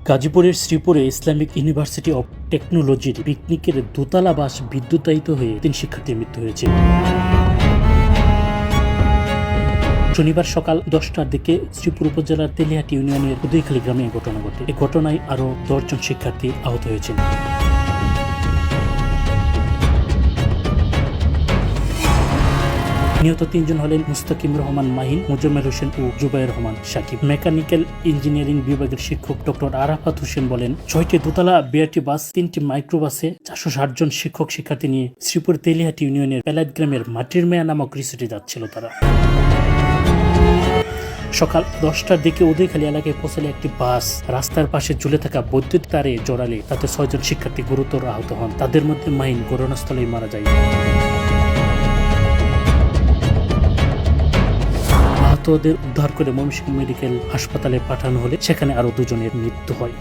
গাজীপুরের শ্রীপুরে Islamic university of টেকনোলজির পিকনিকের দোতলা বাস বিদ্যুতায়িত হয়ে 3 শিক্ষার্থীর মৃত্যু হয়েছে। শনিবার সকাল 10টার দিকে শ্রীপুর উপজেলার তেলিহাটি ইউনিয়নের উদয়খালী গ্রামে এই ঘটনা ঘটে। এই ঘটনায় আরও 10 জন শিক্ষার্থী আহত হয়েছেন। নিহত 3 জন হলেন মুস্তাকিম রহমান মাহিন, মোজাম্মেল হোসেন ও জুবায়ের রহমান সাকিব। মেকানিক্যাল ইঞ্জিনিয়ারিং বিভাগের শিক্ষক ডক্টর আরাফাত হোসেন বলেন, 6টি দোতলা বিআরটি বাস, 3টি মাইক্রোবাসে 460 জন শিক্ষক শিক্ষার্থী নিয়ে শ্রীপুর তেলিহাটি ইউনিয়নের পেলাইত গ্রামের মাটির মেয়া নামক রিসোর্টে যাচ্ছিল তারা। সকাল 10টার দিকে উদয়খালী এলাকায় পৌঁছালে একটি বাস রাস্তার পাশে ঝুলে থাকা বৈদ্যুতিক তারে জড়ালে তাতে 6 জন শিক্ষার্থী গুরুতর আহত হন। তাদের মধ্যে মাহিন ঘটনাস্থলেই মারা যায়। আহতদের উদ্ধার করে ময়মনসিংহ মেডিকেল হাসপাতালে পাঠানো হলে সেখানে আরো 2 জনের মৃত্যু হয়।